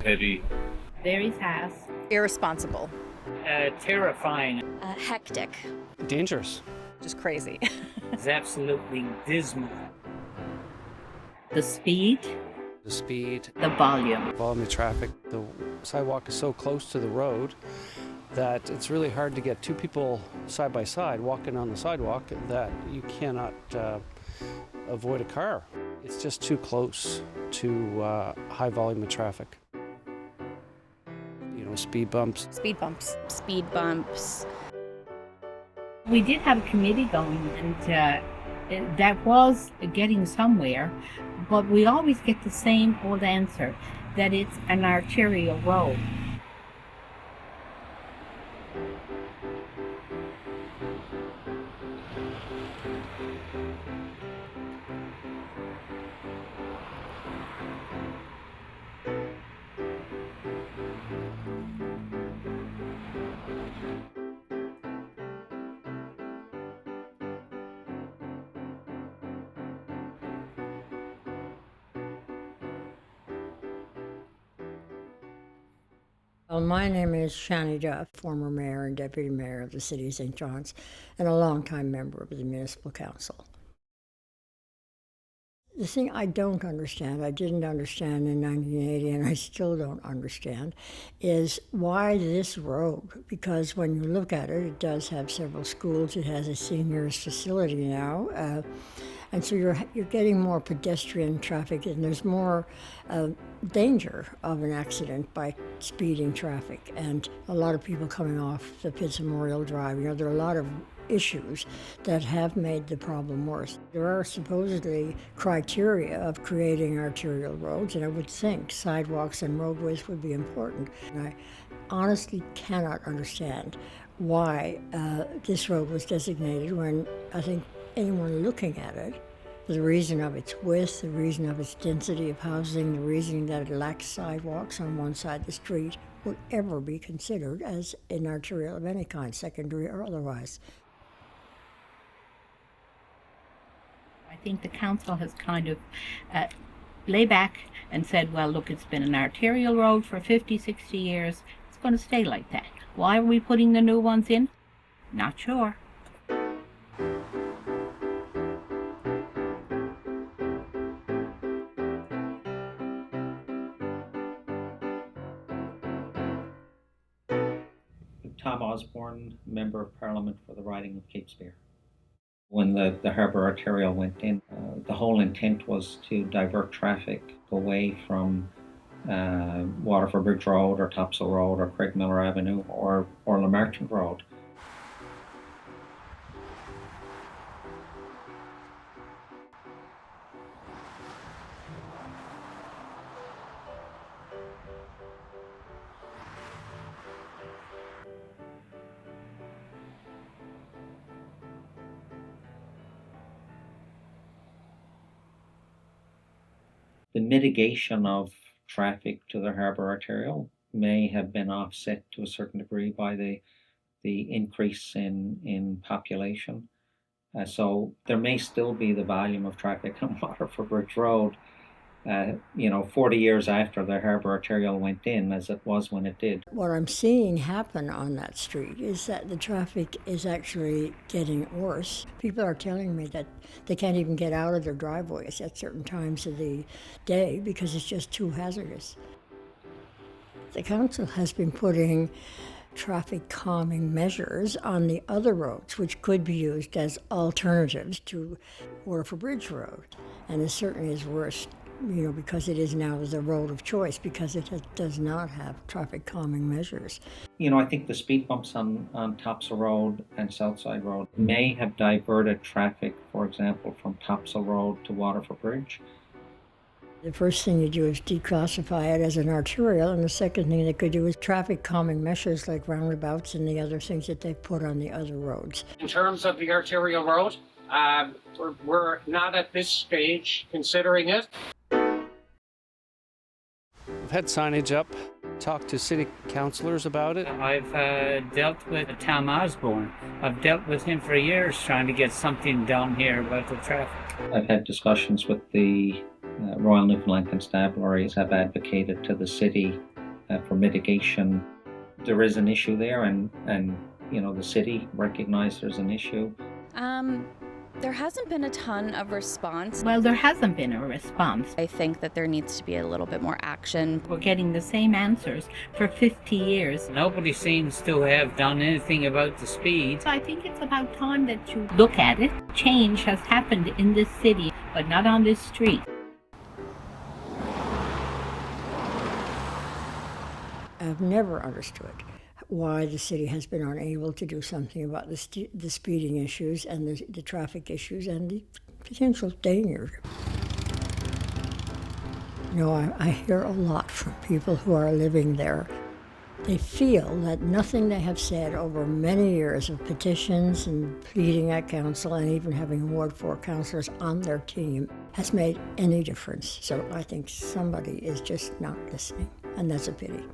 Heavy. Very fast. Irresponsible. Terrifying. Hectic. Dangerous. Just crazy. It's absolutely dismal. The speed. The speed. The volume. Volume of traffic. The sidewalk is so close to the road that it's really hard to get two people side by side walking on the sidewalk that you cannot avoid a car. It's just too close to high volume of traffic. You know, speed bumps. Speed bumps. Speed bumps. We did have a committee going, and that was getting somewhere, but we always get the same old answer, that it's an arterial road. Well, my name is Shani Duff, former mayor and deputy mayor of the city of St. John's, and a longtime member of the municipal council. The thing I don't understand, I didn't understand in 1980, and I still don't understand, is why this road? Because when you look at it, it does have several schools. It has a seniors facility now. And so you're getting more pedestrian traffic, and there's more danger of an accident by speeding traffic, and a lot of people coming off the Pitts Memorial Drive. You know, there are a lot of issues that have made the problem worse. There are supposedly criteria of creating arterial roads, and I would think sidewalks and roadways would be important. And I honestly cannot understand why this road was designated when I think anyone looking at it, for the reason of its width, the reason of its density of housing, the reason that it lacks sidewalks on one side of the street, would ever be considered as an arterial of any kind, secondary or otherwise. I think the council has kind of lay back and said, well, look, it's been an arterial road for 50, 60 years. It's going to stay like that. Why are we putting the new ones in? Not sure. Tom Osborne, Member of Parliament for the riding of Cape Spear. When the harbour arterial went in, the whole intent was to divert traffic away from Waterford Bridge Road or Topsail Road or Craig Miller Avenue or Lamartin Road. The mitigation of traffic to the harbour arterial may have been offset to a certain degree by the increase in population. So there may still be the volume of traffic on Waterford Bridge Road, 40 years after the harbour arterial went in, as it was when it did. What I'm seeing happen on that street is that the traffic is actually getting worse. People are telling me that they can't even get out of their driveways at certain times of the day because it's just too hazardous. The council has been putting traffic calming measures on the other roads, which could be used as alternatives to Waterford Bridge Road. And it certainly is worse, because it is now the road of choice, because it does not have traffic calming measures. I think the speed bumps on Topsail Road and Southside Road may have diverted traffic, for example, from Topsail Road to Waterford Bridge. The first thing you do is declassify it as an arterial, and the second thing they could do is traffic calming measures like roundabouts and the other things that they've put on the other roads. In terms of the arterial road, we're not at this stage considering it. We've had signage up, talked to city councillors about it. I've dealt with Tom Osborne. I've dealt with him for years trying to get something done here about the traffic. I've had discussions with the Royal Newfoundland Constabularies have advocated to the city for mitigation. There is an issue there, and the city recognized there's an issue. There hasn't been a ton of response. Well, there hasn't been a response. I think that there needs to be a little bit more action. We're getting the same answers for 50 years. Nobody seems to have done anything about the speed. So I think it's about time that you look at it. Change has happened in this city, but not on this street. I've never understood why the city has been unable to do something about the speeding issues and the traffic issues and the potential danger. I hear a lot from people who are living there. They feel that nothing they have said over many years of petitions and pleading at council and even having Ward 4 councillors on their team has made any difference. So I think somebody is just not listening, and that's a pity.